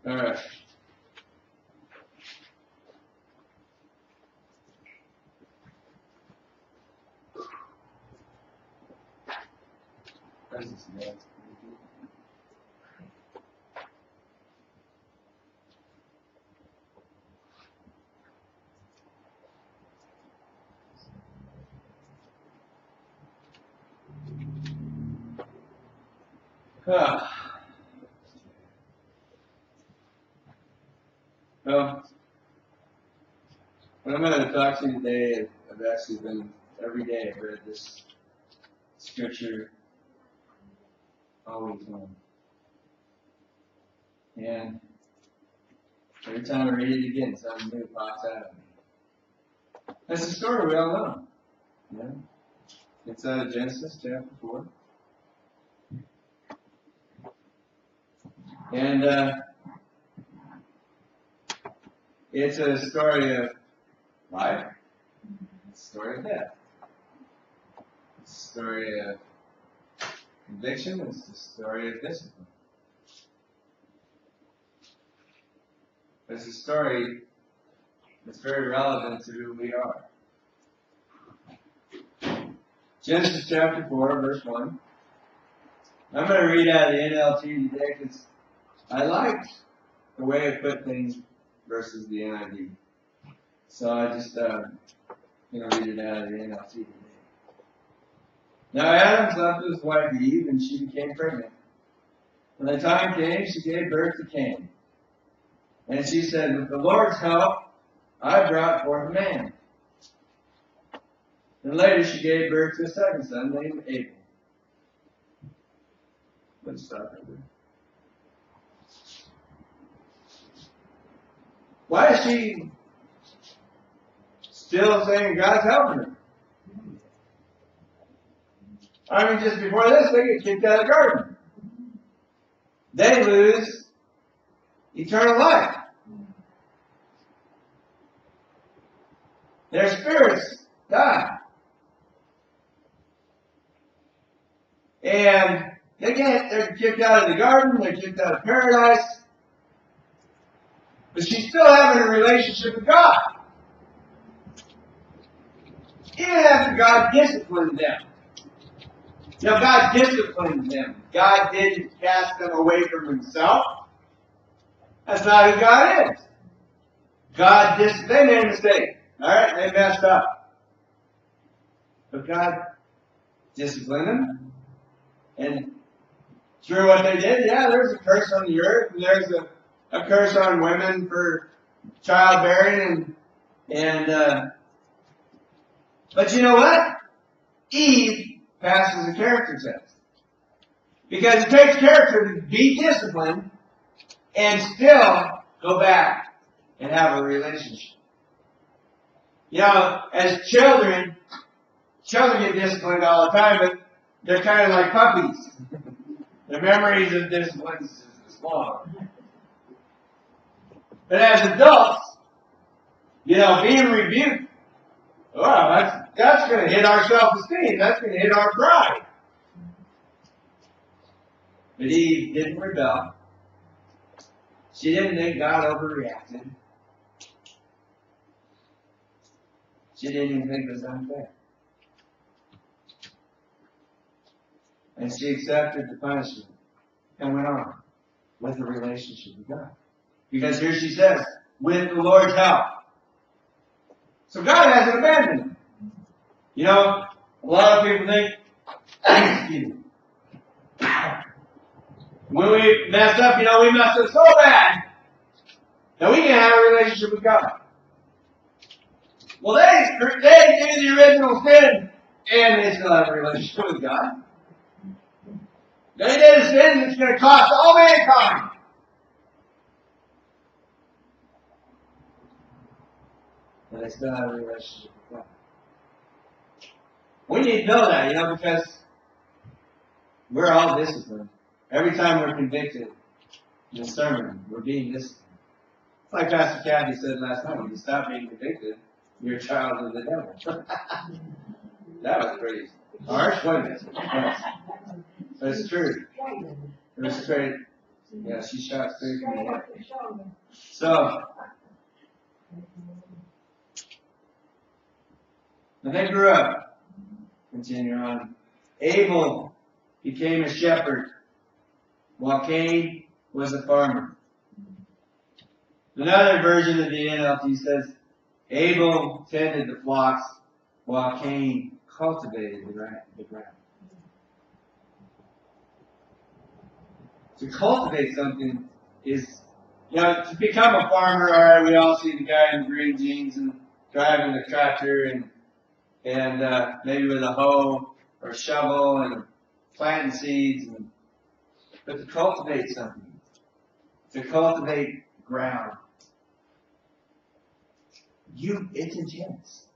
All right. Well, what I'm going to talk to you today, I've actually been, every day I've read this scripture always on. And every time I read it again, something new pops out of me. That's a story we all know. Yeah? It's out of Genesis chapter 4. And it's a story of life. It's a story of death. It's a story of conviction. It's a story of discipline. It's a story that's very relevant to who we are. Genesis chapter 4, verse 1. I'm going to read out of the NLT today because I liked the way it put things versus the NIV. So I just read it out of the NLT today. Now Adam slept with his wife Eve, and she became pregnant. When the time came, she gave birth to Cain. And she said, with the Lord's help, I brought forth a man. And later she gave birth to a second son named Abel. Let's stop right there. Why is she still saying God's helping her? I mean, just before this, they get kicked out of the garden. They lose eternal life. Their spirits die. And they're kicked out of the garden, they're kicked out of paradise. But she's still having a relationship with God. Even after God disciplined them. You know, God disciplined them. God didn't cast them away from Himself. That's not who God is. They made a mistake. Alright? They messed up. But God disciplined them. And through what they did, there's a curse on the earth. And there's a curse on women for childbearing. But you know what? Eve passes a character test. Because it takes character to be disciplined and still go back and have a relationship. You know, as children get disciplined all the time, but they're kind of like puppies. Their memories of discipline is small. But as adults, being rebuked, well, that's going to hit our self-esteem. That's going to hit our pride. But Eve didn't rebel. She didn't think God overreacted. She didn't even think it was unfair. And she accepted the punishment and went on with a relationship with God. Because here she says, with the Lord's help. So God hasn't abandoned them. You know, a lot of people think, excuse me, when we mess up, we messed up so bad that we can't have a relationship with God. Well, they do the original sin, and they still have a relationship with God. They did a sin that's going to cost all mankind. but they still have a relationship with God. We need to know that, because we're all disciplined. Every time we're convicted in a sermon, we're being disciplined. It's like Pastor Kathy said last night, when you stop being convicted, you're a child of the devil. That was pretty harsh, wasn't it? Yes. But it's true. It was straight. Yeah, she shot straight from the head. So, when they grew up, continue on, Abel became a shepherd, while Cain was a farmer. Another version of the NLT says, Abel tended the flocks, while Cain cultivated the ground. To cultivate something is, to become a farmer. All right, we all see the guy in green jeans and driving the tractor and maybe with a hoe or a shovel and planting seeds. But to cultivate something, to cultivate ground, it's intense.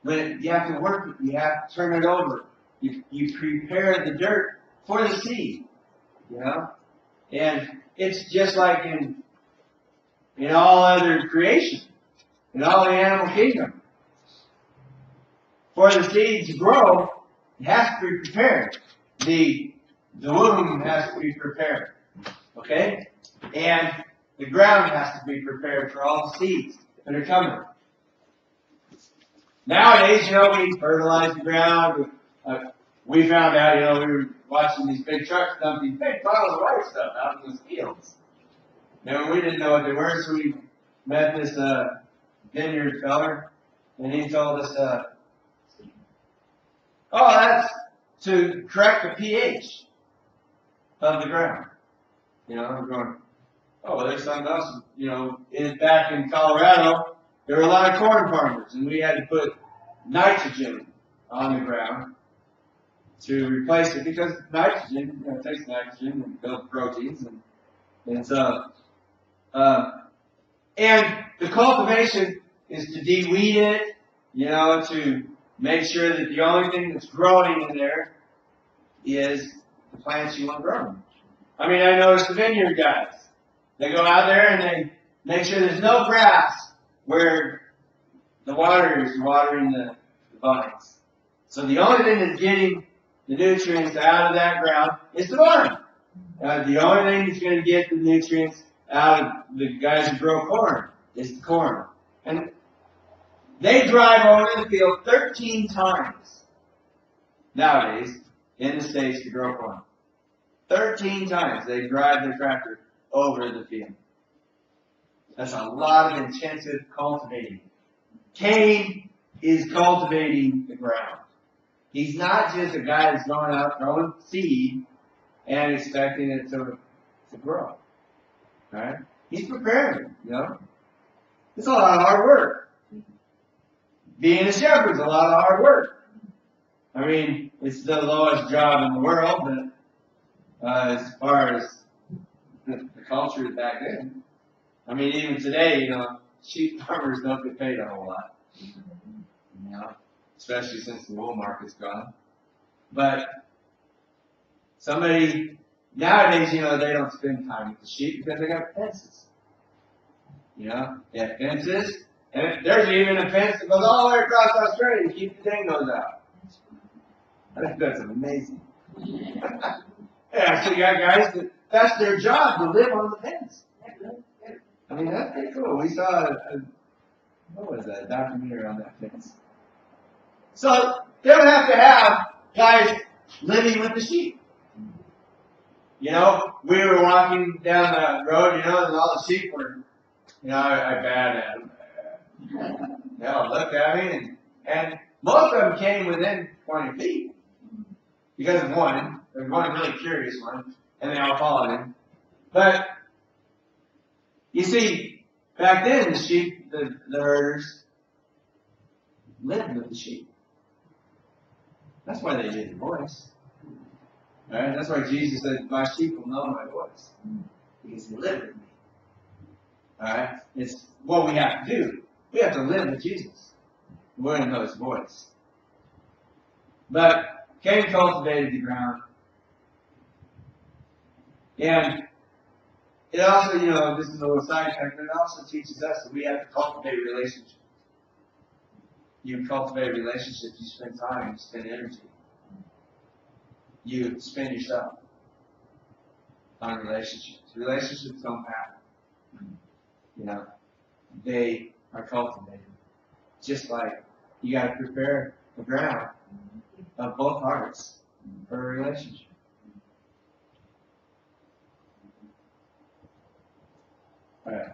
When you have to work it, you have to turn it over. You prepare the dirt for the seed, and it's just like in all other creation, in all the animal kingdom. For the seed to grow, it has to be prepared. The womb has to be prepared, okay, and the ground has to be prepared for all the seeds that are coming. Nowadays, we fertilize the ground. We found out, we were watching these big trucks dump these big piles of white stuff out in those fields. We didn't know what they were, so we met this vineyard feller, and he told us, that's to correct the pH of the ground. We're going, there's something else. Back in Colorado, there were a lot of corn farmers, and we had to put nitrogen on the ground to replace it, because nitrogen, it takes nitrogen and builds proteins, and so, and the cultivation is to de-weed it, to make sure that the only thing that's growing in there is the plants you want growing. I noticed the vineyard guys. They go out there and they make sure there's no grass where the water is watering the vines. So the only thing that's getting the nutrients out of that ground is the vine. The only thing that's going to get the nutrients out of the guys who grow corn is the corn. And they drive over the field 13 times nowadays in the States to grow corn. 13 times they drive their tractor over the field. That's a lot of intensive cultivating. Cain is cultivating the ground. He's not just a guy that's going out throwing seed and expecting it to grow. Right? He's preparing it, It's a lot of hard work. Being a shepherd is a lot of hard work. It's the lowest job in the world, but as far as the culture back then. Even today, sheep farmers don't get paid a whole lot. Especially since the wool market's gone. But nowadays, they don't spend time with the sheep because they got fences. They have fences, and there's even a fence that goes all the way across Australia to keep the dingoes out. I think that's amazing. So you got guys that's their job, to live on the fence. That's pretty cool. We saw a documentary on that fence. So they don't have to have guys living with the sheep. We were walking down the road, and all the sheep were, I bad at them. They all looked at me, and most of them came within 20 feet. Because of one. There was one really curious one, and they all followed him. But, you see, back then the sheep, the herders, lived with the sheep. That's why they did the voice. Right? That's why Jesus said, my sheep will know my voice. Because they live with me. Alright? It's what we have to do. We have to live with Jesus. We're going to know his voice. But Cain cultivated the ground. And it also, this is a little sidetrack, but it also teaches us that we have to cultivate relationships. You cultivate relationships, you spend time, you spend energy. You spend yourself on relationships. Relationships don't happen. They are cultivated. Just like you got to prepare the ground of both hearts for a relationship. Alright.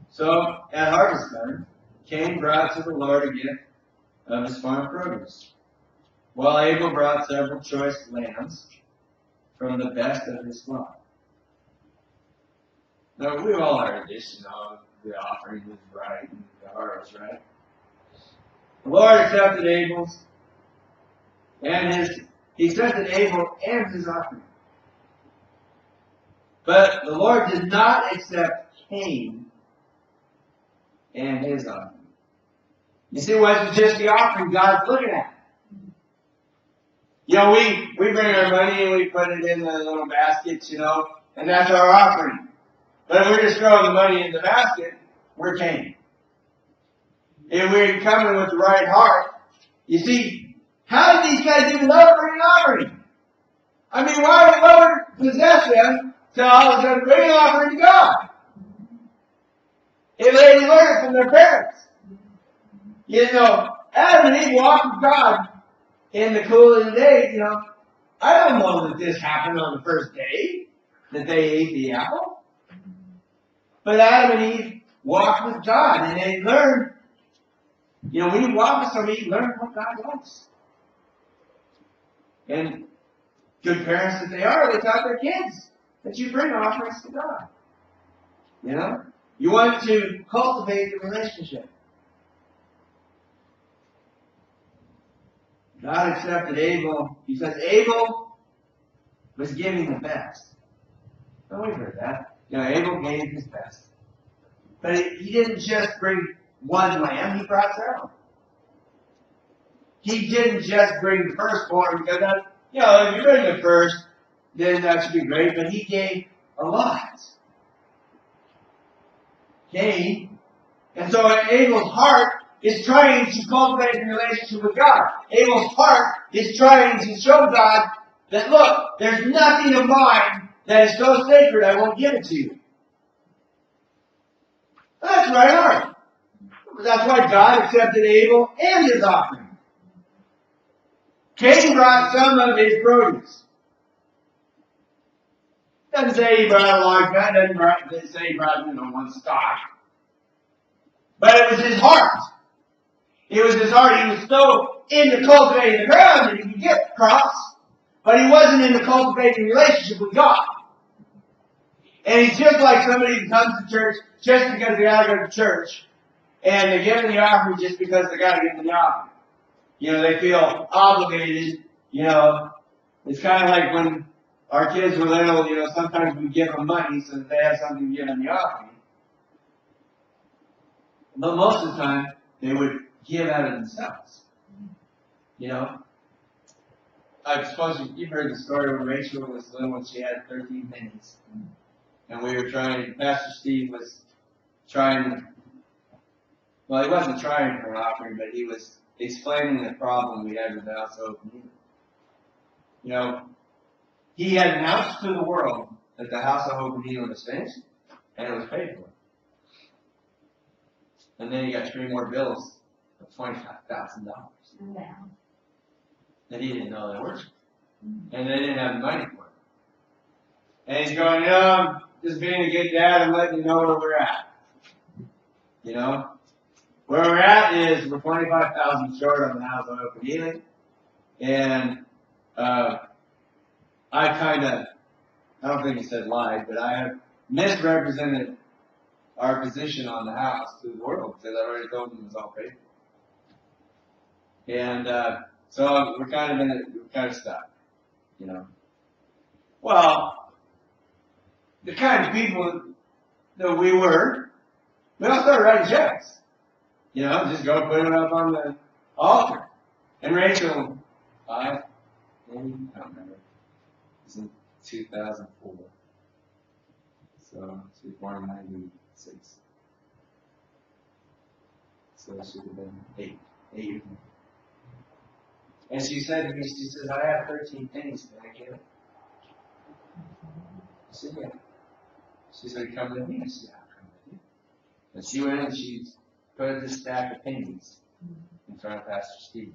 So, at harvest time, Cain brought to the Lord a gift of his farm produce, while Abel brought several choice lambs from the best of his flock. Now, we all heard this, the offering was right and the harvest, right? The Lord accepted Abel's he accepted Abel and his offering. But the Lord did not accept Cain and his offering. You see, it wasn't just the offering God's looking at. We bring our money and we put it in the little baskets, and that's our offering. But if we're just throwing the money in the basket, we're Cain. If we're coming with the right heart, you see, how did these guys even know to bring an offering? I mean, what would possess them to all of a sudden bring an offering to God? If they didn't learn it from their parents. Adam and Eve walked with God in the cool of the day, I don't know that this happened on the first day that they ate the apple. But Adam and Eve walked with God and they learned, when you walk with somebody, you learn what God wants. And good parents that they are, they taught their kids that you bring offerings to God. You want to cultivate the relationship. God accepted Abel because Abel was giving the best. Oh, we've heard that. Abel gave his best. But he didn't just bring one lamb, he brought several. He didn't just bring the firstborn because if you bring the first, then that should be great, but he gave a lot. Cain. And so Abel's heart is trying to cultivate a relationship with God. Abel's heart is trying to show God that, look, there's nothing of mine that is so sacred I won't give it to you. That's right heart. That's why God accepted Abel and his offering. Cain brought some of his produce. Doesn't say he brought a large gun, doesn't say he brought, one stock. But it was his heart. It was his heart. He was so into cultivating the ground that he could get crops, but he wasn't into cultivating a relationship with God. And he's just like somebody who comes to church just because they got to go to church, and they're giving the offering just because they got to give the offering. They feel obligated. It's kind of like when our kids were little, sometimes we give them money so that they have something to give in the offering. But most of the time, they would give out of themselves. I suppose you've heard the story when Rachel was little when she had 13 pennies. And we were Pastor Steve was trying, well, he wasn't trying for an offering, but he was explaining the problem we had with the House of Hope. He had announced to the world that the House of Hope and Healing was finished, and it was paid for. And then he got 3 more bills of $25,000 that he didn't know they were. And they didn't have the money for it. And he's going, I'm just being a good dad and letting you know where we're at. Where we're at is we're $25,000 short on the House of Hope and Healing. And I don't think he said lied, but I have misrepresented our position on the house to the world because I already told them it was all paid for. And so we're kind of stuck, Well, the kind of people that we were, we all started writing checks. Just go put it up on the altar. And Rachel, maybe, I don't remember. It was in 2004. So she was born in 96. So she would have been 8 years old. And she said to me, she says, I have 13 pennies, can I get it? I said, yeah. She said, come with me. I said, I'll come with you. And she went and she put this stack of pennies in front of Pastor Steve.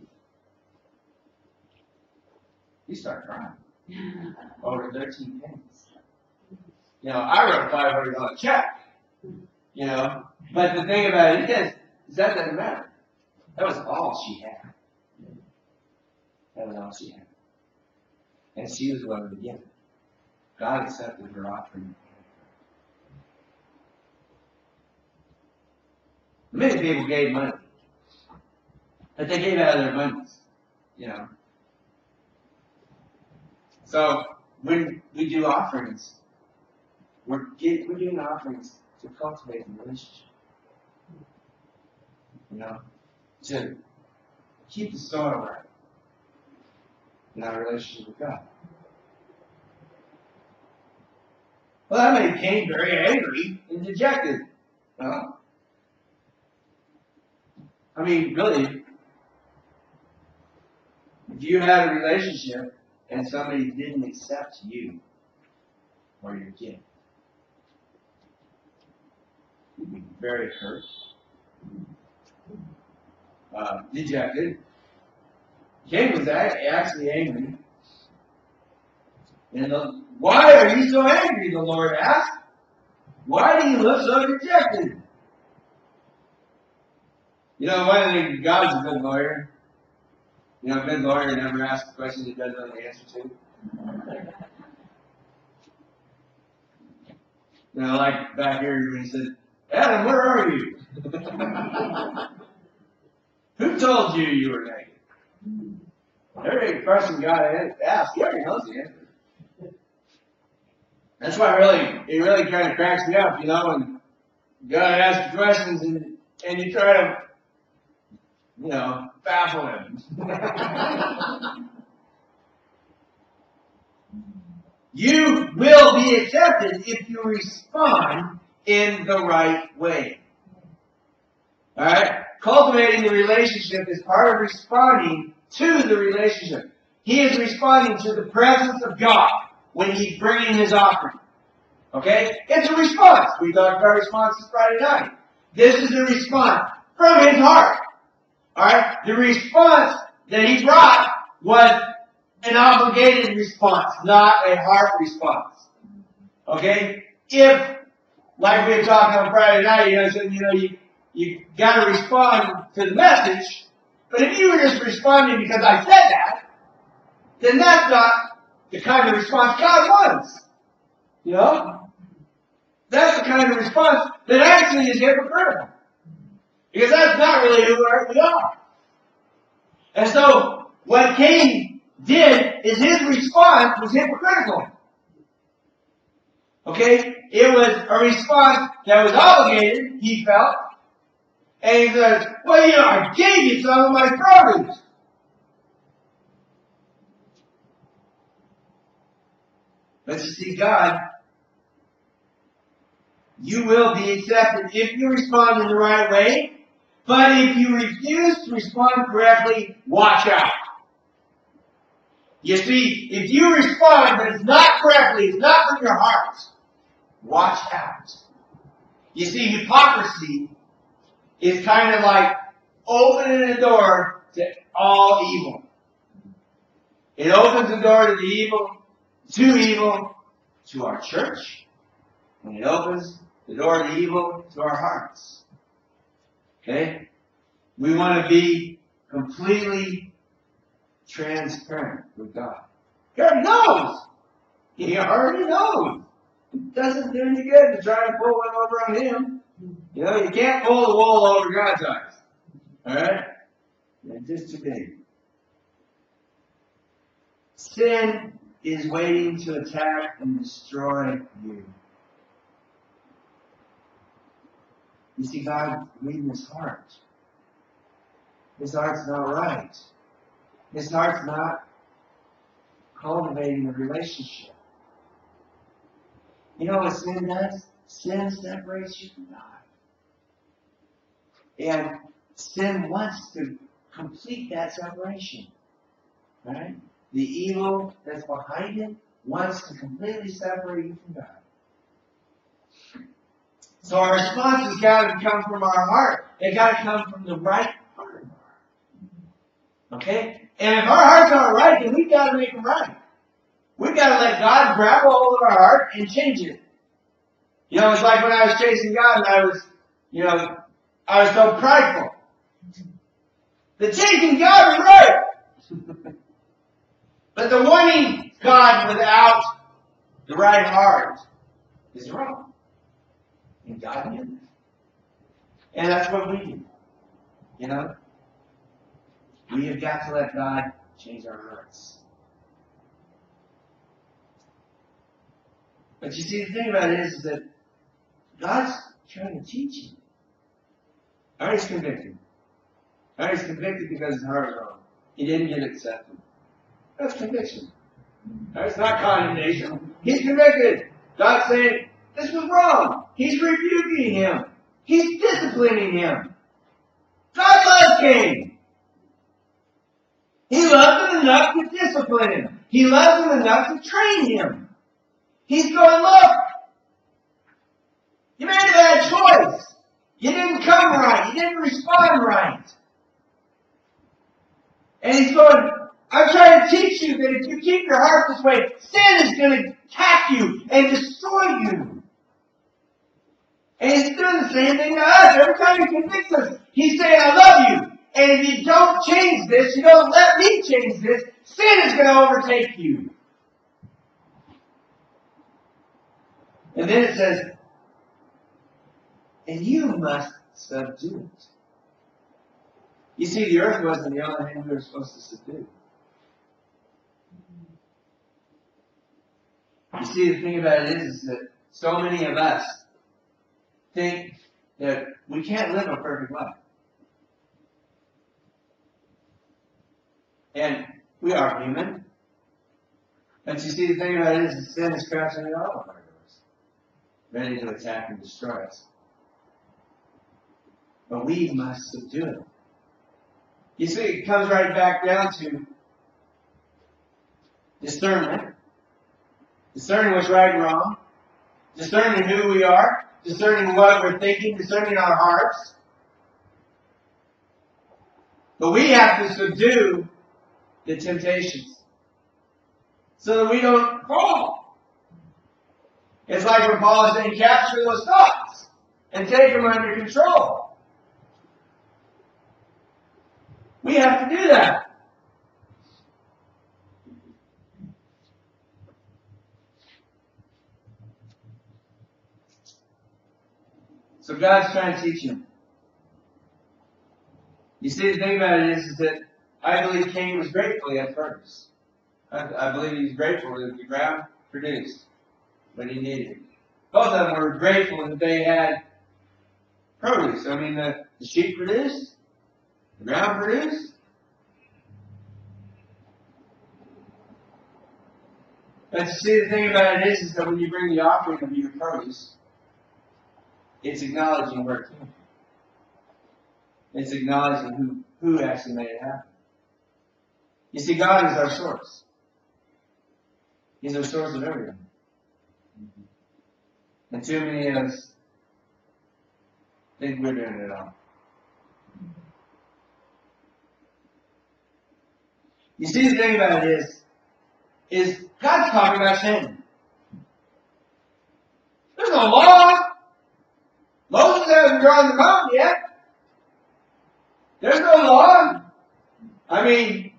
He started crying. Over 13 pennies. I wrote a $500 check. But the thing about it is that doesn't matter. That was all she had. That was all she had. And she was willing to give it. God accepted her offering. Many people gave money. But they gave out of their abundance. So when we do offerings, we're doing offerings to cultivate the relationship. To keep the soil right in our relationship with God. Well, that made Cain very angry and dejected. Really, if you had a relationship and somebody didn't accept you or your gift, you'd be very hurt, dejected. Cain was actually angry. And why are you so angry? The Lord asked. Why do you look so dejected? One of the things, God's a good lawyer. A good lawyer never asks questions he doesn't know the answer to. Like back here when he said, Adam, where are you? Who told you you were naked? Every question God asks, he already knows the answer. That's why it really kind of cracks me up, when God asks questions and you try to, baffle him. You will be accepted if you respond in the right way. Alright? Cultivating the relationship is part of responding to the relationship. He is responding to the presence of God when he's bringing his offering. Okay? It's a response. We talked about responses Friday night. This is a response from his heart. Alright? The response that he brought was an obligated response, not a heart response. Okay? If, like we were talking on Friday night, you got to respond to the message, but if you were just responding because I said that, then that's not the kind of response God wants. That's the kind of response that actually is hypocritical. Because that's not really who we are. And so, what Cain did is his response was hypocritical. Okay? It was a response that was obligated, he felt. And he says, well, I gave you some of my produce. But you see, God, you will be accepted if you respond in the right way. But if you refuse to respond correctly, watch out. You see, if you respond but it's not correctly, it's not from your heart, watch out. You see, hypocrisy is kind of like opening a door to all evil. It opens the door to evil, to our church, and it opens the door to evil to our hearts. Okay? We want to be completely transparent with God. God knows. He already knows. It doesn't do any good to try to pull one over on him. You can't pull the wool over God's eyes. Alright? They're just too big. Sin is waiting to attack and destroy you. You see, God reading his heart. His heart's not right. His heart's not cultivating a relationship. You know what sin does? Sin separates you from God. And sin wants to complete that separation. Right? The evil that's behind it wants to completely separate you from God. So our response has got to come from our heart. It's got to come from the right heart. Okay? And if our heart's not right, then we've got to make it right. We've got to let God grab a hold of our heart and change it. You know, it's like when I was chasing God and I was so prideful. The chasing God was right. But the wanting God without the right heart is wrong. And God knew that. And that's what we do. You know? We have got to let God change our hearts. But you see, the thing about it is that God's trying to teach you. Alright, he's convicted. Alright, he's convicted because his heart is wrong. He didn't get accepted. That's conviction. It's not condemnation. He's convicted. God's saying, this was wrong. He's rebuking him. He's disciplining him. God loves Cain. He loves him enough to discipline him. He loves him enough to train him. He's going, look, you made a bad choice. You didn't come right. You didn't respond right. And he's going, I'm trying to teach you that if you keep your heart this way, sin is going to attack you and destroy you. And he's doing the same thing to us. Every time he convicts us, he's saying, I love you. And if you don't change this, you don't let me change this, sin is going to overtake you. And then it says, and you must subdue it. You see, the earth wasn't the only thing we were supposed to subdue. You see, the thing about it is that so many of us think that we can't live a perfect life. And we are human. But you see, the thing about it is that sin is crouching at all of our doors, ready to attack and destroy us. But we must subdue it. You see, it comes right back down to discernment. Discerning what's right and wrong. Discerning who we are. Discerning what we're thinking. Discerning our hearts. But we have to subdue the temptations so that we don't fall. It's like when Paul is saying, capture those thoughts and take them under control. We have to do that. So God's trying to teach him. You see, the thing about it is that I believe Cain was grateful at first. I believe he was grateful that the ground produced what he needed. Both of them were grateful that they had produce. I mean, the sheep produced, the ground produced. But you see, the thing about it is that when you bring the offering of your produce, it's acknowledging where it came from. It's acknowledging who actually made it happen. You see, God is our source. He's our source of everything. And too many of us think we're doing it all. You see, the thing about it is God's talking about sin. There's no law. Moses hasn't drawn the mountain yet. There's no law. I mean,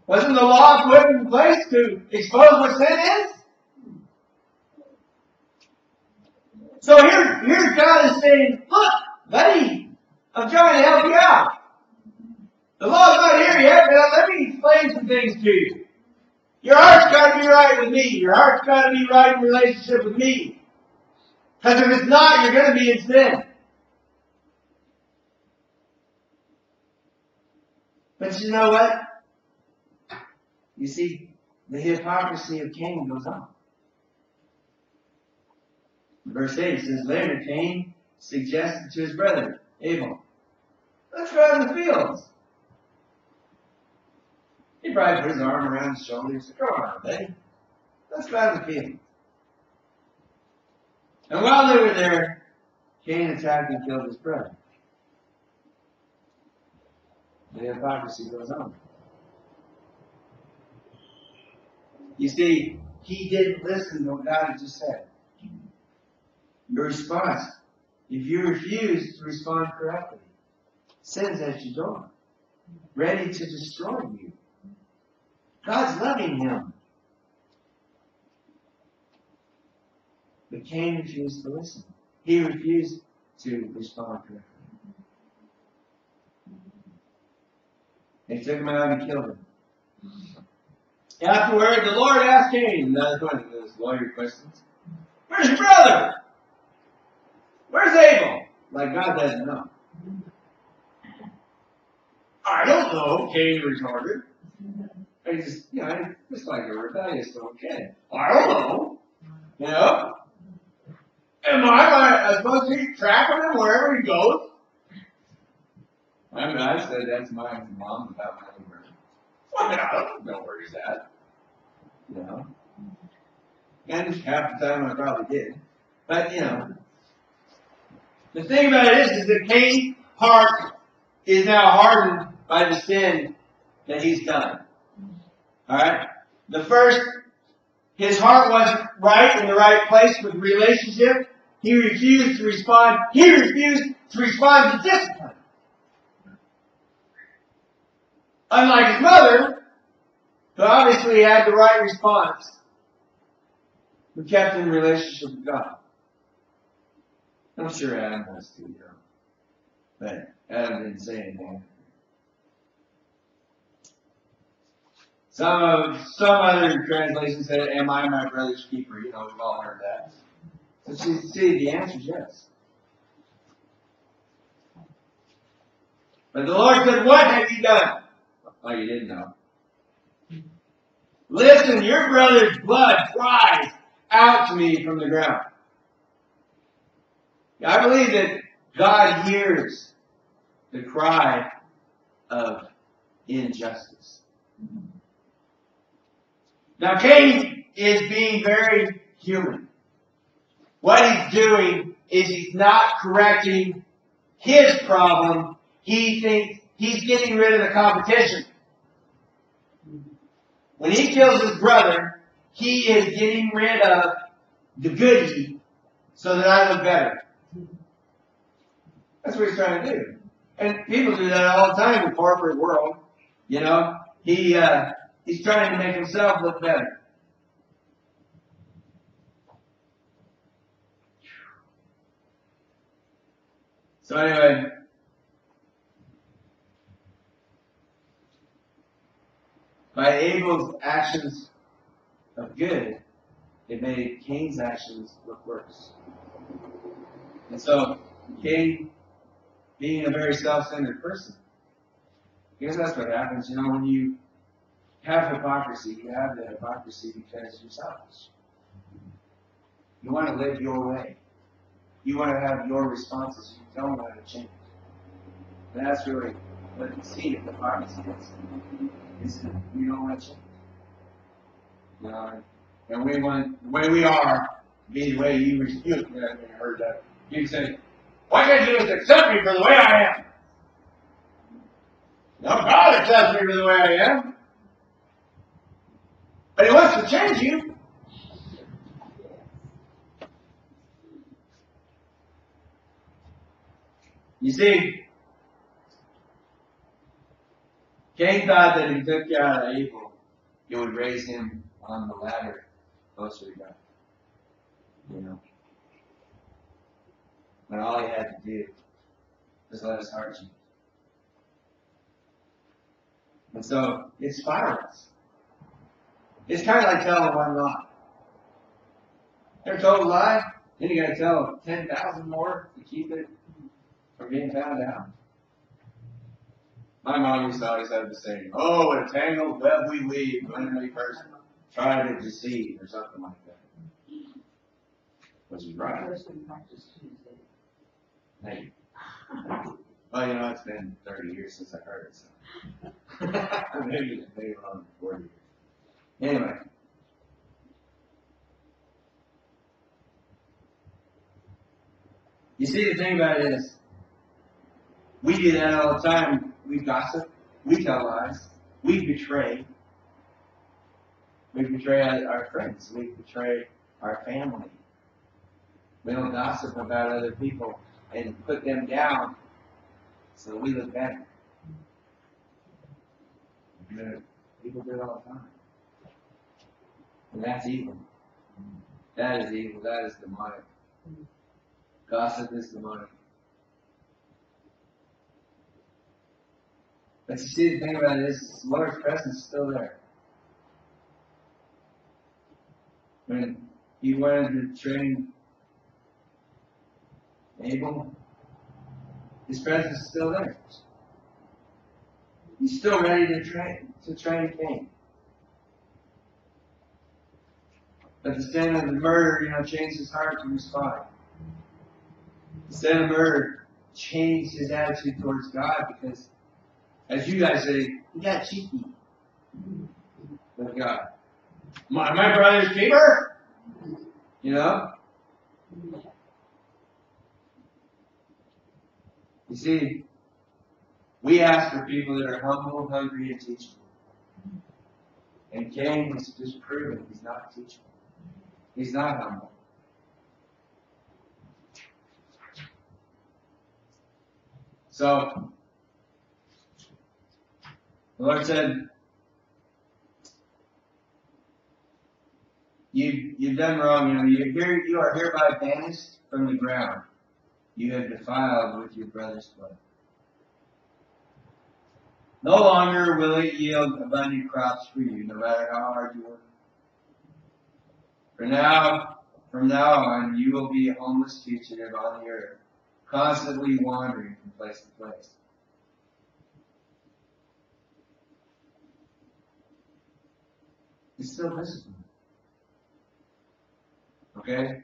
wasn't the law put in place to expose what sin is? So here God is saying, look, buddy, I'm trying to help you out. The law's not here yet, but let me explain some things to you. Your heart's got to be right with me. Your heart's got to be right in relationship with me. Because if it's not, you're going to be in sin. But you know what? You see, the hypocrisy of Cain goes on. Verse 8 says, later Cain suggested to his brother, Abel, let's go out in the fields. He probably put his arm around his shoulder and said, come on, buddy. Let's go out in the field. And while they were there, Cain attacked and killed his brother. The hypocrisy goes on. You see, he didn't listen to what God had just said. Your response, if you refuse to respond correctly, sin's at your door, ready to destroy you. God's loving him. But Cain refused to listen. He refused to respond correctly. They took him out and killed him. Afterward, the Lord asked Cain, another one of those lawyer questions, where's your brother? Where's Abel? Like God doesn't know. I don't know, Cain retorted. I just like a rebellious little kid. I don't know. You know? Am I supposed to keep track of him wherever he goes? I said that to my mom about my own brother. Well, I don't know where he's at. You know? And half the time I probably did. But, you know. The thing about it is that Cain's heart is now hardened by the sin that he's done. Alright? The first, his heart wasn't right in the right place with the relationship. He refused to respond. He refused to respond to discipline. Unlike his mother, who obviously had the right response, who kept in relationship with God. I'm sure Adam was too, you know. But Adam didn't say anything. Some other translations said, am I my brother's keeper? You know, we've all heard that. But you see, the answer is yes. But the Lord said, what have you done? Oh, you didn't know. Listen, your brother's blood cries out to me from the ground. I believe that God hears the cry of injustice. Now, Cain is being very human. What he's doing is he's not correcting his problem. He thinks he's getting rid of the competition. When he kills his brother, he is getting rid of the goodie so that I look better. That's what he's trying to do. And people do that all the time in the corporate world. You know, he's trying to make himself look better. So anyway, by Abel's actions of good, it made Cain's actions look worse. And so, Cain, being a very self-centered person, because that's what happens, you know, when you have hypocrisy, you have the hypocrisy because you're selfish. You want to live your way. You want to have your responses. You don't want to change. And that's really what the seed of hypocrisy is that we don't want to change. You know, and we want the way we are to be the way you heard that. You say, what I can do is accept me for the way I am. No, God accepts me for the way I am. But He wants to change you. You see, Cain thought that if he took out Abel, it would raise him on the ladder closer to God. You know. When all he had to do was let his heart change. And so it spirals. It's kind of like telling one lie. They're told a lie, Then you got to tell 10,000 more to keep it from being found out. My mom used to always have the saying, "Oh, what a tangled web we weave when we first try to deceive," or something like that. Which is right. Hey. Well, it's been 30 years since I heard it, so. maybe around 40 years. Anyway. You see, the thing about it is, we do that all the time. We gossip. We tell lies. We betray. We betray our friends. We betray our family. We don't gossip about other people and put them down so we look better. People do it all the time. And that's evil. That is evil. That is demonic. Gossip is demonic. But you see, the thing about it is, the Lord's presence is still there. When He wanted to train Abel, His presence is still there. He's still ready to train Cain. But the sin of the murder, changed his heart to respond. The sin of murder changed his attitude towards God because, as you guys say, he got cheeky with God. My brother's keeper? You see, we ask for people that are humble, hungry, and teachable. And Cain has just proven he's not teachable. He's not humble. So, the Lord said, You've done wrong. You are hereby banished from the ground. You have defiled with your brother's blood. No longer will it yield abundant crops for you, no matter how hard you work. From now on, you will be a homeless fugitive on the earth, constantly wandering from place to place. It's still discipline. Okay?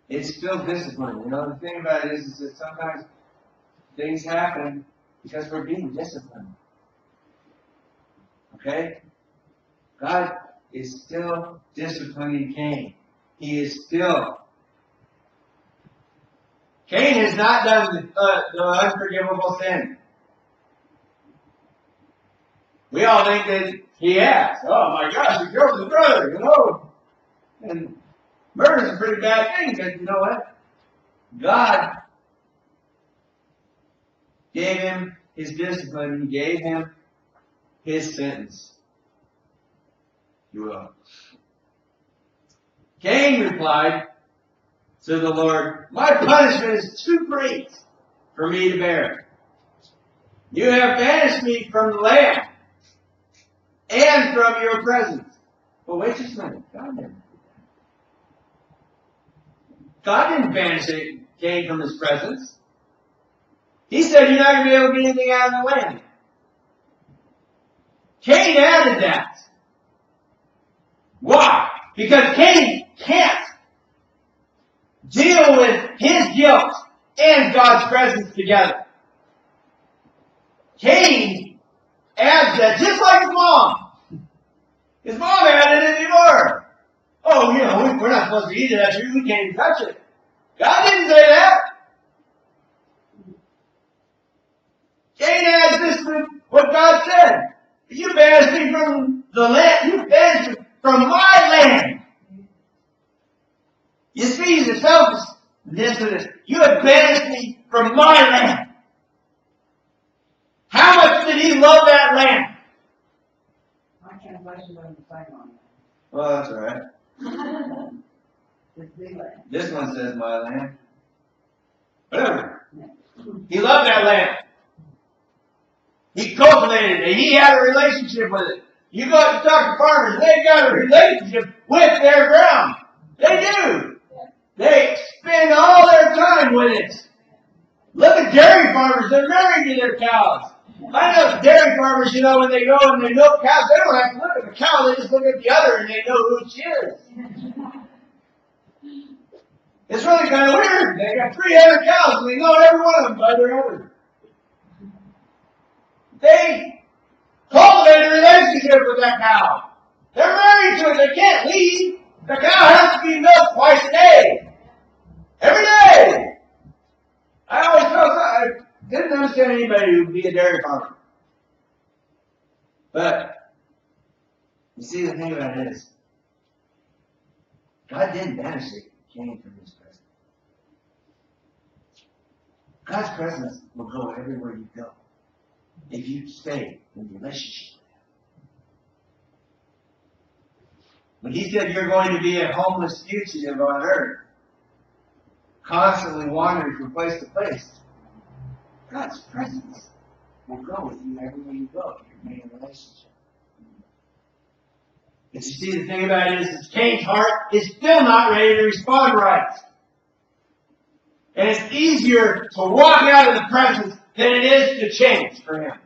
It's still discipline. The thing about it is that sometimes things happen because we're being disciplined. Okay? God is still disciplining Cain. He is still. Cain has not done the unforgivable sin. We all think that he has. Oh my gosh, he killed his brother, And murder is a pretty bad thing, but you know what? God gave him his discipline. He gave him his sentence. You will. Cain replied to the Lord, "My punishment is too great for me to bear. You have banished me from the land and from your presence." Well, wait just a minute. God didn't banish Cain from his presence. He said you're not going to be able to get anything out of the land. Cain added that. Why? Because Cain can't deal with his guilt and God's presence together. Cain adds that just like his mom. His mom added it before. Oh, we're not supposed to eat it. That we can't even touch it. God didn't say that. Cain adds this to what God said. You banished me from the land. You banished me from my land. You see the selfishness of this. You have banished me from my land. How much did he love that land? My translation doesn't say on that. Well, that's all right. It's the land. This one says my land. Whatever. He loved that land. He cultivated it. He had a relationship with it. You go out and talk to farmers, they've got a relationship with their ground. They do. They spend all their time with it. Look at dairy farmers. They're married to their cows. I know dairy farmers, when they go and they milk cows, they don't have to look at the cow. They just look at the other and they know who she is. It's really kind of weird. They got 3 other cows and they know every one of them by their odor. They cultivate a relationship with that cow. They're married to it. They can't leave. The cow has to be milked twice a day. Every day. I didn't understand anybody who would be a dairy farmer. But, you see, the thing about it is, God didn't banish Cain from his presence. God's presence will go everywhere you go if you stay in relationship with Him. When He said you're going to be a homeless fugitive on earth, constantly wandering from place to place, God's presence will go with you everywhere you go if you're in a relationship. But you see, the thing about it is Cain's heart is still not ready to respond right. And it's easier to walk out of the presence than it is to change for him.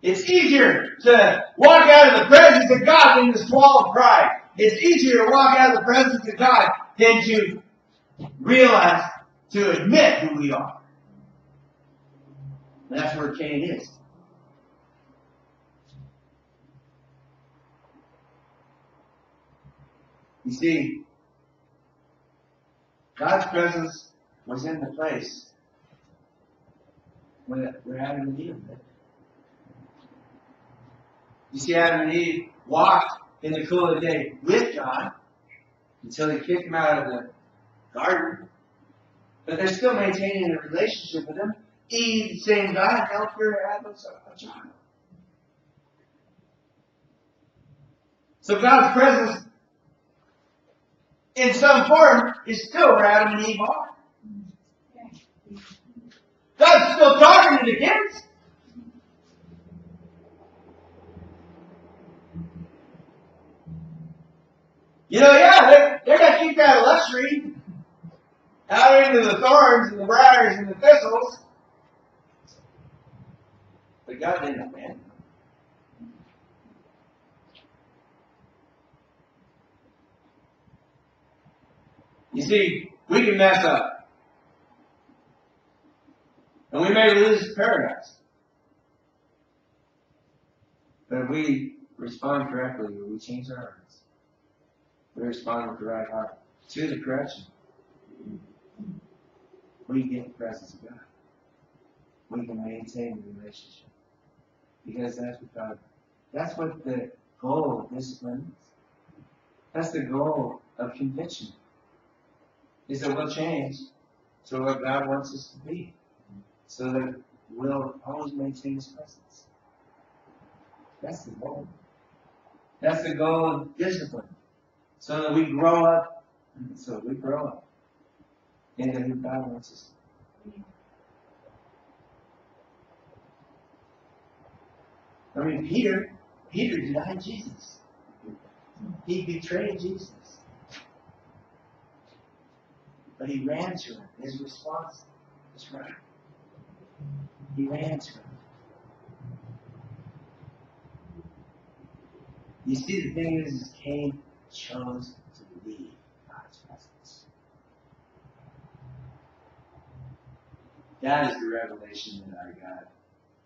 It's easier to walk out of the presence of God than to swallow pride. It's easier to walk out of the presence of God than to realize, to admit who we are. And that's where Cain is. You see, God's presence was in the place where Adam and Eve lived. You see, Adam and Eve walked in the cool of the day with God until He kicked them out of the garden. But they're still maintaining a relationship with Him. Eve saying, God, help her have a child. So God's presence in some form is still where Adam and Eve are. God's still talking to the kids. They're going to keep that luxury out into the thorns and the briars and the thistles. But God didn't abandon them. You see, we can mess up. And we may lose paradise. But if we respond correctly, we change our hearts. We respond with the right heart to the correction. We get the presence of God. We can maintain the relationship. Because that's what the goal of discipline is. That's the goal of conviction. Is that we'll change to what God wants us to be. So that we'll always maintain His presence. That's the goal. That's the goal of discipline. So that we grow up. Into who God wants us to be. I mean, Peter denied Jesus. He betrayed Jesus. But he ran to Him. His response was right. He ran to Him. You see, the thing is Cain chose to leave God's presence. That is the revelation that I got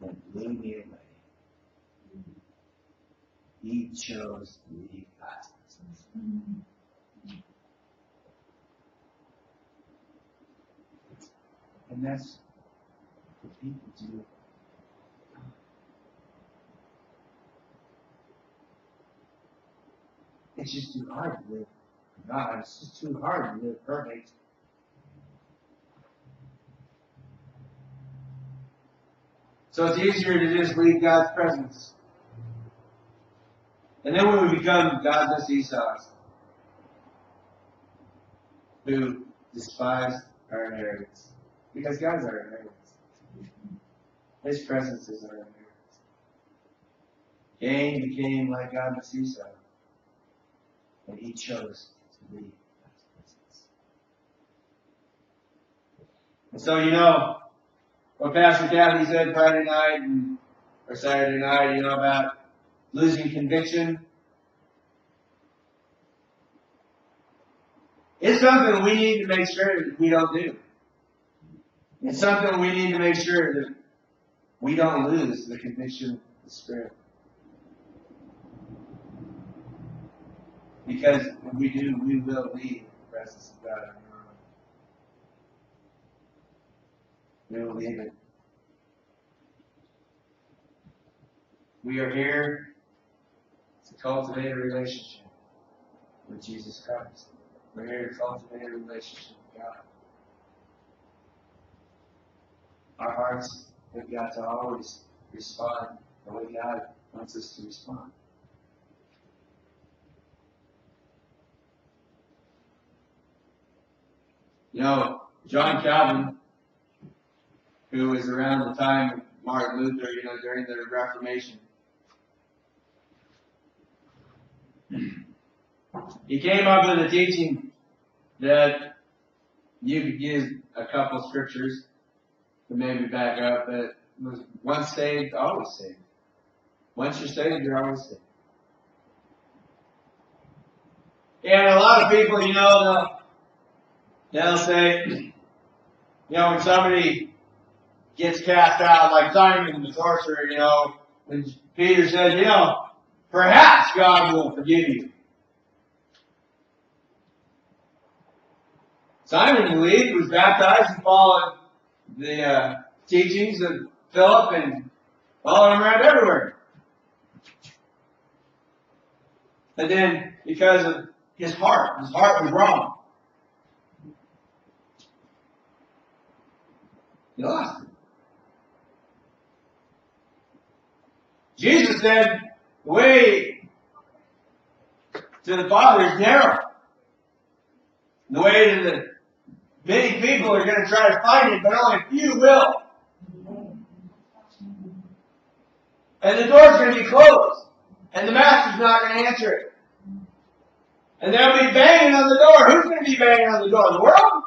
that blew me away. He chose to leave God's presence. And that's what people do. It's just too hard to live for God. It's just too hard to live perfect. So it's easier to just leave God's presence. And then when we become godless Esau's, who despise our inheritance. Because God's our inheritance. His presence is our inheritance. Cain became like godless Esau. And he chose to leave God's presence. And so, what Pastor Kathy said Friday night or Saturday night, about losing conviction. It's something we need to make sure that we don't do. It's something we need to make sure that we don't lose the conviction of the Spirit. Because if we do, we will leave the presence of God. We will leave it. We are here to cultivate a relationship with Jesus Christ. We're here to cultivate a relationship with God. Our hearts have got to always respond the way God wants us to respond. John Calvin, who was around the time of Martin Luther, during the Reformation, he came up with a teaching that you could use a couple scriptures to maybe back up that was once saved, always saved. Once you're saved, you're always saved. And a lot of people, they'll say, when somebody gets cast out, like Simon the sorcerer, when Peter says, perhaps God will forgive you. Simon believed, was baptized, and followed the teachings of Philip and followed him around everywhere. But then, because of his heart was wrong. He lost it. Jesus said, the way to the Father is narrow. The way to the many people are going to try to find it, but only a few will. And the door's going to be closed. And the Master's not going to answer it. And they'll be banging on the door. Who's going to be banging on the door? The world?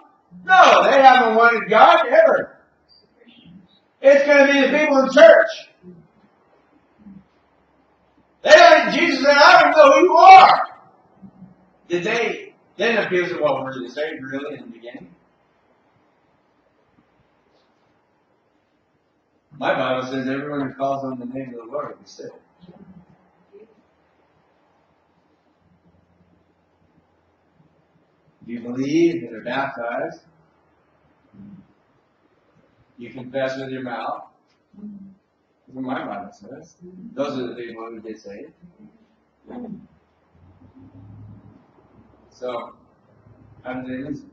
No, they haven't wanted God ever. It's going to be the people in church. Jesus said, I don't know who you are. Did they? Then the people said, well, were they saved really in the beginning? My Bible says everyone who calls on the name of the Lord is saved. If you believe and are baptized, you confess with your mouth. That's what my Bible says. Those are the people who get saved. So, how did they lose it?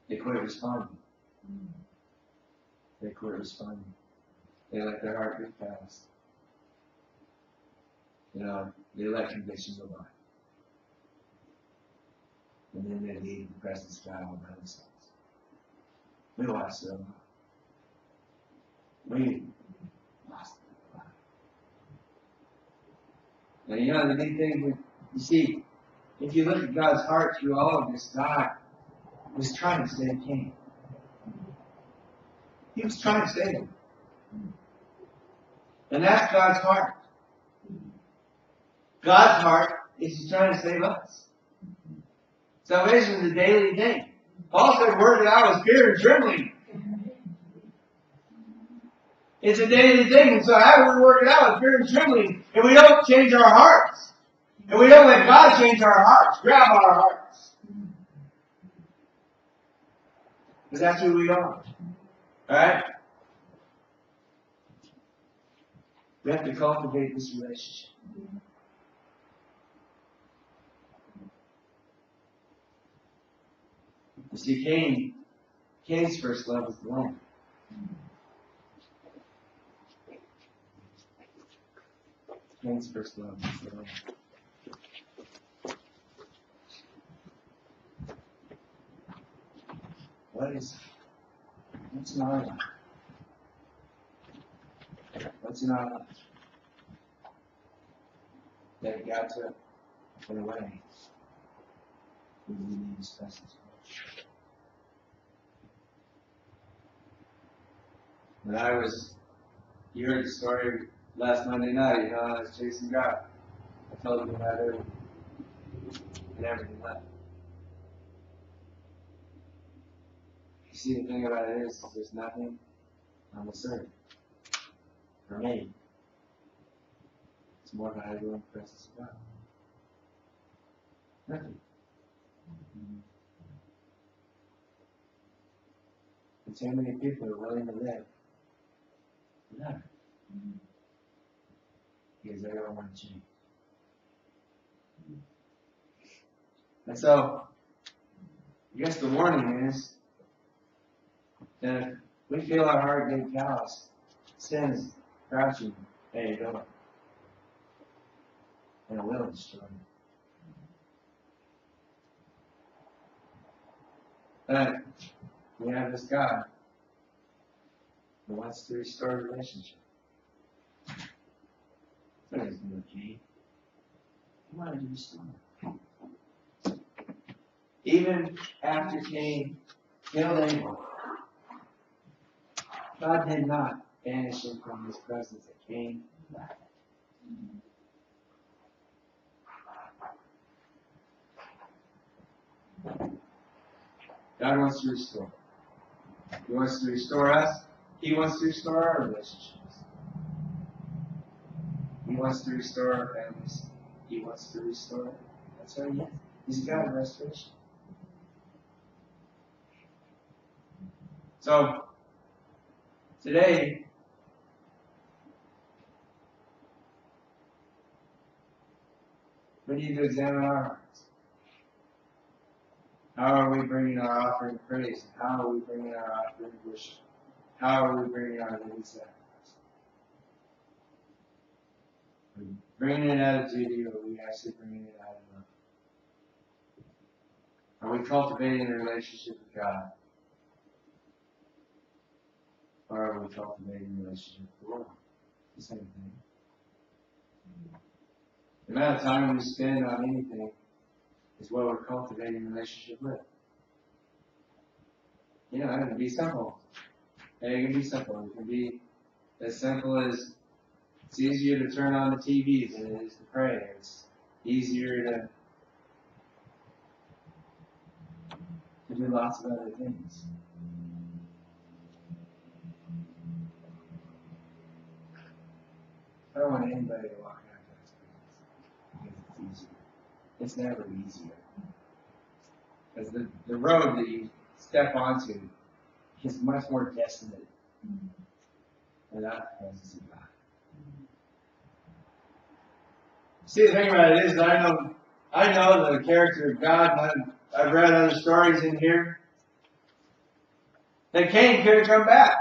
They quit responding. They quit responding. They let their heart beat fast. They let conviction go by. And then they leave the presence of God all by themselves. We lost them. We lost them. Now, the big thing, you see, if you look at God's heart through all of this, God was trying to save Cain. He was trying to save him. And that's God's heart. God's heart is trying to save us. Salvation is a daily thing. Paul said, work it out with fear and trembling. It's a daily thing. And so how do we work it out with fear and trembling if we don't change our hearts? And we don't let God change our hearts, grab our hearts. Because that's who we are. Alright? We have to cultivate this relationship. You see, Cain's first love was the land. Cain's first love was the land. What's in our life? What's in our life that God took away? We need His presence. You heard the story last Monday night, you know, I was chasing God. I told him about everything. And everything left. You see, the thing about it is, there's nothing on this earth for me. It's more valuable in the presence of God. Nothing. And so many people are willing to live without it. Because they don't want to change. And so, I guess the warning is that if we feel our heart getting calloused, sin's crouching at your door, and it will destroy you. But we have this God who wants to restore a relationship. What is doing, Cain? He wanted to restore it. Even after Cain killed Abel, God did not banish him from his presence at Cain. God wants to restore. He wants to restore us. He wants to restore our relationships. He wants to restore our families. He wants to restore. That's what he is. He's a God of restoration. So, today, we need to examine our hearts. How are we bringing our offering of praise? How are we bringing our offering of worship? How are we bringing our living sacrifice? Are we bringing it out of duty, or are we actually bringing it out of love? Are we cultivating a relationship with God? Or are we cultivating a relationship with the world? The same thing. The amount of time we spend on anything is what we're cultivating a relationship with. You know, it can be simple. It can be simple. It can be as simple as it's easier to turn on the TV than it is to pray. It's easier to do lots of other things. I don't want anybody to walk out of that because it's easier. It's never easier. Because the road that you step onto is much more desolate without the presence of God. See, the thing about it is that I know the character of God, and I've read other stories in here, that Cain could have come back.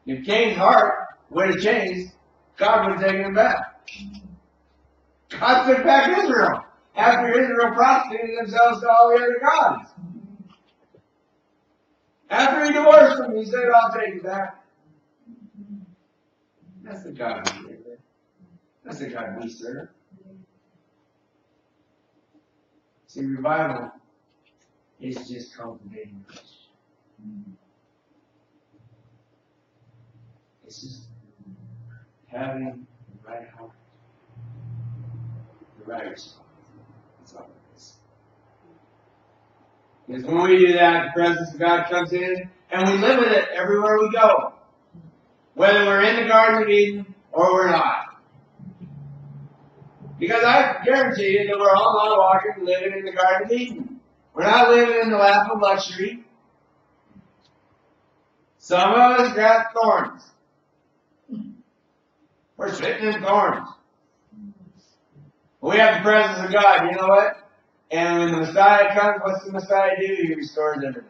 If Cain's heart would have changed, God would have taken him back. God took back Israel after Israel prostituted themselves to all the other gods. After he divorced them, he said, I'll take you back. That's the God we live in. That's the God we serve. See, revival is just cultivating relationship. It's just having the right heart, the right response. That's all it is. Because when we do that, the presence of God comes in, and we live with it everywhere we go. Whether we're in the Garden of Eden or we're not. Because I guarantee you that we're all not walking living in the Garden of Eden. We're not living in the lap of luxury. Some of us got thorns. We're sitting in thorns. We have the presence of God, you know what? And when the Messiah comes, what's the Messiah do? He restores everything.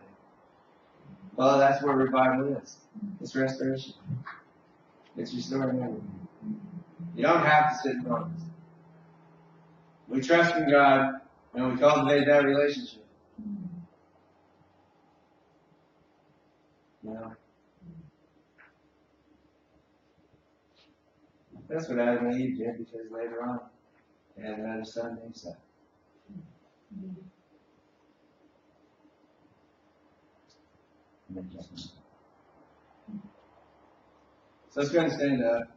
Well, that's what revival is. It's restoration. It's restoring everything. You don't have to sit in thorns. We trust in God, and we cultivate that relationship. You know? That's what Adam and Eve did, because later on, they had another son named Seth. So let's go and stand up.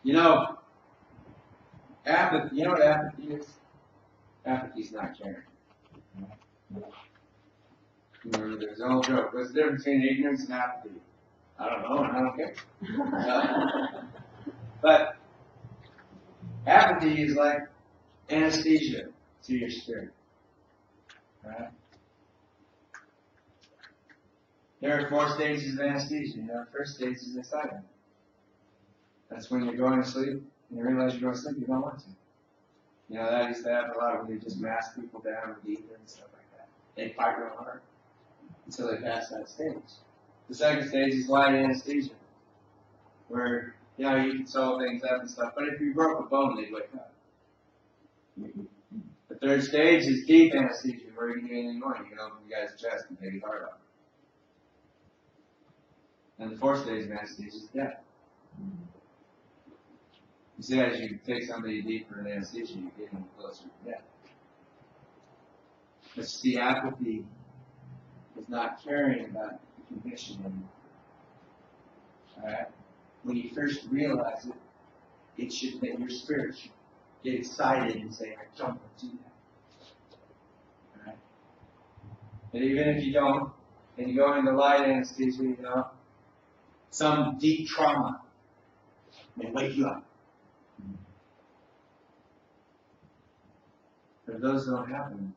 You know, apathy. You know what apathy is? Apathy is not caring. Remember, there's an old joke. What's the difference between ignorance and apathy? I don't know, and I don't care. But apathy is like anesthesia to your spirit. Right? There are 4 stages of anesthesia. You know, the first stage is excitement. That's when you're going to sleep and you realize you're going to sleep, you don't want to. You know, that used to happen a lot when you just mask people down with ether and stuff like that. They fight real hard until they pass that stage. The second stage is light anesthesia, where, you know, you can sew things up and stuff, but if you broke a bone, they'd wake up. The third stage is deep anesthesia, where you can do anything more. You can open the guy's chest and take his heart out. And the fourth stage of anesthesia is death. You see, as you take somebody deeper in anesthesia, you're getting closer to death. But see, apathy is not caring about the conviction anymore. Alright? When you first realize it, it should make your spirit should get excited and say, I don't want to do that. Alright? And even if you don't, and you go into light anesthesia, you know, some deep trauma may wake you up. But if those don't happen,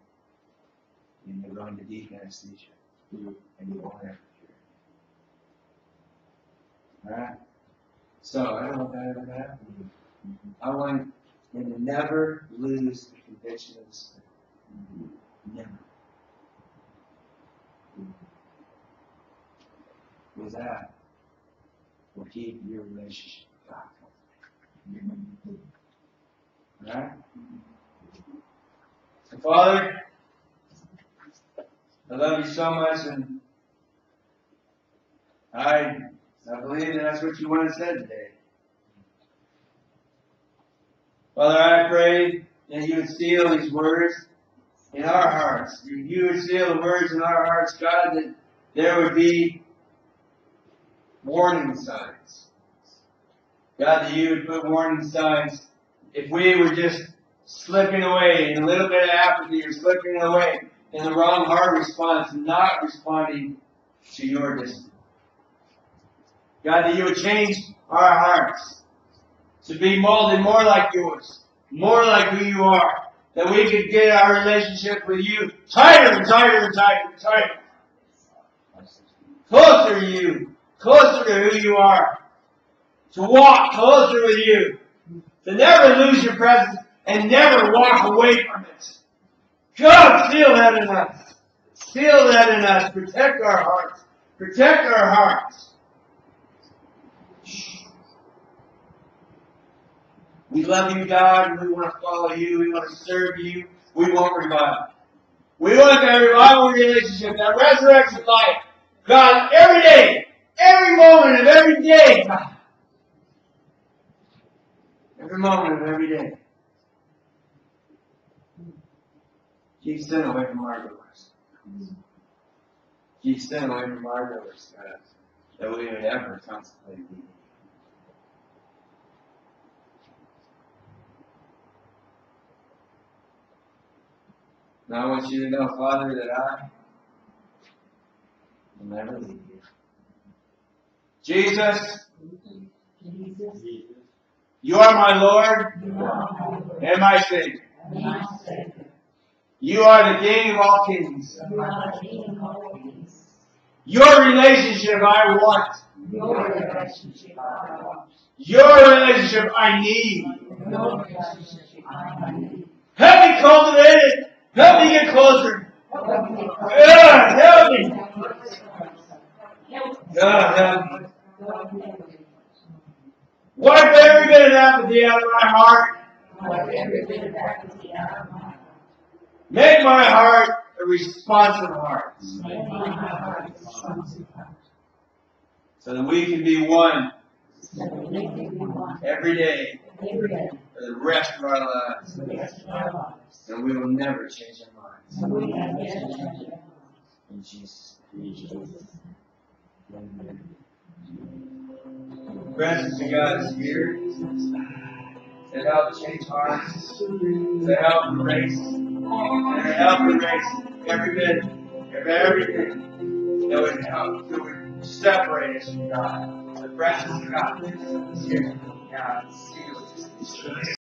then you're going to deep anesthesia. And you won't ever cure. Alright? So, I don't want that ever to happen. I want you to never lose the conviction of the Spirit. Never. Because that will keep your relationship with God. Alright? So, Father, I love you so much, and I believe that that's what you want to say today. Father, I pray that you would seal these words in our hearts. You would seal the words in our hearts, God, that there would be warning signs. God, that you would put warning signs if we were just slipping away in a little bit of apathy or slipping away in the wrong heart response, not responding to your discipline. God, that you would change our hearts to be molded more like yours, more like who you are, that we could get our relationship with you tighter and tighter and tighter and tighter. Closer to you, closer to who you are, to walk closer with you, to never lose your presence and never walk away from it. God, seal that in us. Seal that in us. Protect our hearts. Protect our hearts. We love you, God, and we want to follow you. We want to serve you. We want revival. We want that revival relationship, that resurrection life. God, every day, every moment of every day, God. Every moment of every day. Keep sin away from our doors. Keep sin away from our doors, God, that we would ever constantly be. Now I want you to know, Father, that I will never leave you. Jesus, you are my Lord and my Savior. You are the King of all kings. Your relationship I want. Your relationship I need. Help me cultivate it. Help me get closer. God, help me. God, help me. Wipe every bit of apathy out of my heart. Make my heart a responsive heart. So that we can be one every day for the rest of our lives. And we will never change our minds. In Jesus' name. The presence of God is here to help change hearts, to help erase, and to help erase every bit of everything that would help, that would separate us from God. The presence of God is here. God, see you.